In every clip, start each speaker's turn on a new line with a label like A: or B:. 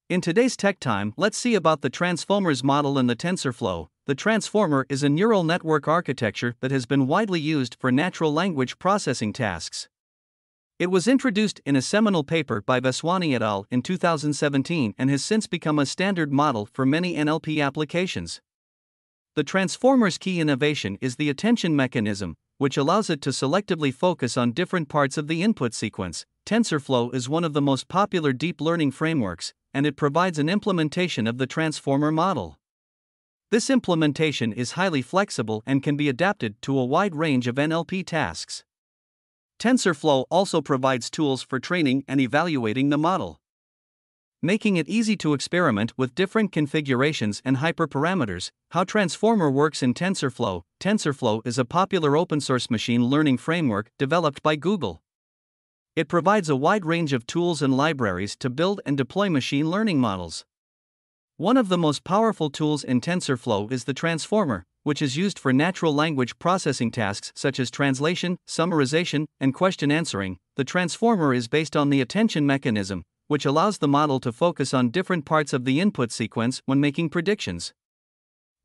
A: In today's tech time, let's see about the Transformers model and the Tensorflow. The Transformer is a neural network architecture that has been widely used for natural language processing tasks. It was introduced in a seminal paper by Vaswani et al. In 2017 and has since become a standard model for many NLP applications. The Transformer's key innovation is the attention mechanism, which allows it to selectively focus on different parts of the input sequence. TensorFlow is one of the most popular deep learning frameworks, and it provides an implementation of the Transformer model. This implementation is highly flexible and can be adapted to a wide range of NLP tasks. TensorFlow also provides tools for training and evaluating the model, making it easy to experiment with different configurations and hyperparameters. How Transformer works in TensorFlow. TensorFlow is a popular open-source machine learning framework developed by Google. It provides a wide range of tools and libraries to build and deploy machine learning models. One of the most powerful tools in TensorFlow is the Transformer, which is used for natural language processing tasks such as translation, summarization, and question answering. The Transformer is based on the attention mechanism, which allows the model to focus on different parts of the input sequence when making predictions.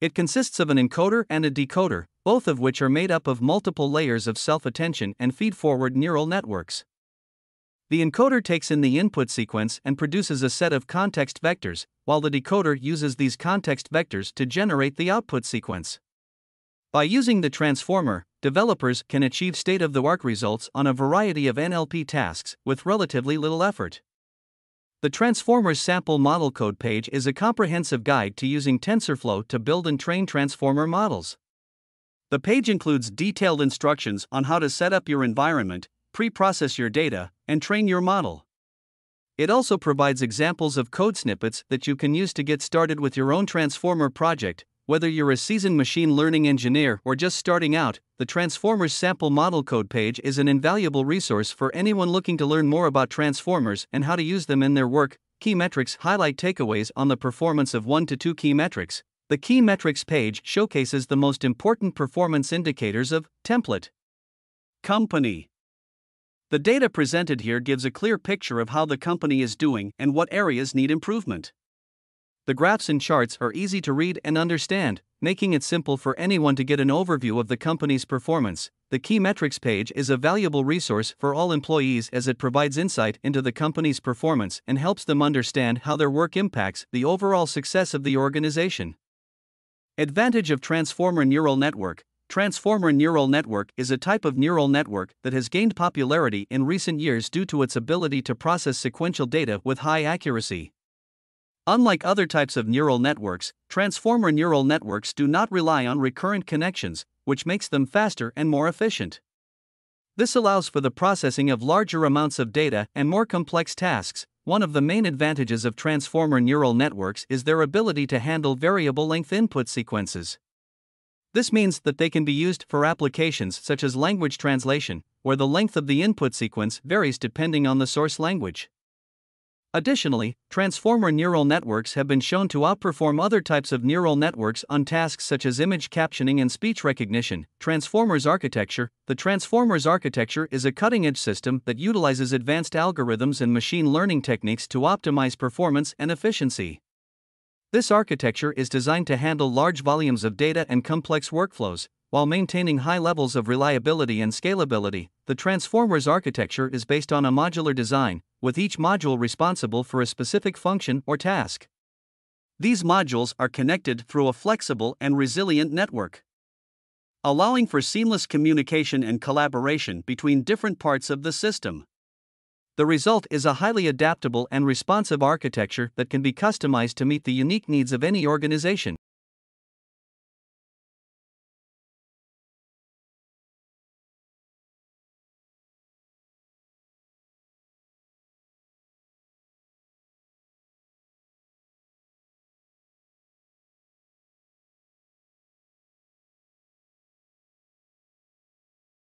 A: It consists of an encoder and a decoder, both of which are made up of multiple layers of self-attention and feed-forward neural networks. The encoder takes in the input sequence and produces a set of context vectors, while the decoder uses these context vectors to generate the output sequence. By using the Transformer, developers can achieve state-of-the-art results on a variety of NLP tasks with relatively little effort. The Transformer's sample model code page is a comprehensive guide to using TensorFlow to build and train Transformer models. The page includes detailed instructions on how to set up your environment, pre-process your data, and train your model. It also provides examples of code snippets that you can use to get started with your own Transformer project. Whether you're a seasoned machine learning engineer or just starting out, the Transformers sample model code page is an invaluable resource for anyone looking to learn more about Transformers and how to use them in their work. Key metrics highlight takeaways on the performance of 1 to 2 key metrics. The key metrics page showcases the most important performance indicators of template company. The data presented here gives a clear picture of how the company is doing and what areas need improvement. The graphs and charts are easy to read and understand, making it simple for anyone to get an overview of the company's performance. The key metrics page is a valuable resource for all employees as it provides insight into the company's performance and helps them understand how their work impacts the overall success of the organization. Advantage of Transformer Neural Network. Transformer neural network is a type of neural network that has gained popularity in recent years due to its ability to process sequential data with high accuracy. Unlike other types of neural networks, Transformer neural networks do not rely on recurrent connections, which makes them faster and more efficient. This allows for the processing of larger amounts of data and more complex tasks. One of the main advantages of Transformer neural networks is their ability to handle variable length input sequences. This means that they can be used for applications such as language translation, where the length of the input sequence varies depending on the source language. Additionally, Transformer neural networks have been shown to outperform other types of neural networks on tasks such as image captioning and speech recognition. Transformers architecture. The Transformers architecture is a cutting-edge system that utilizes advanced algorithms and machine learning techniques to optimize performance and efficiency. This architecture is designed to handle large volumes of data and complex workflows, while maintaining high levels of reliability and scalability. The Transformers architecture is based on a modular design, with each module responsible for a specific function or task. These modules are connected through a flexible and resilient network, allowing for seamless communication and collaboration between different parts of the system. The result is a highly adaptable and responsive architecture that can be customized to meet the unique needs of any organization.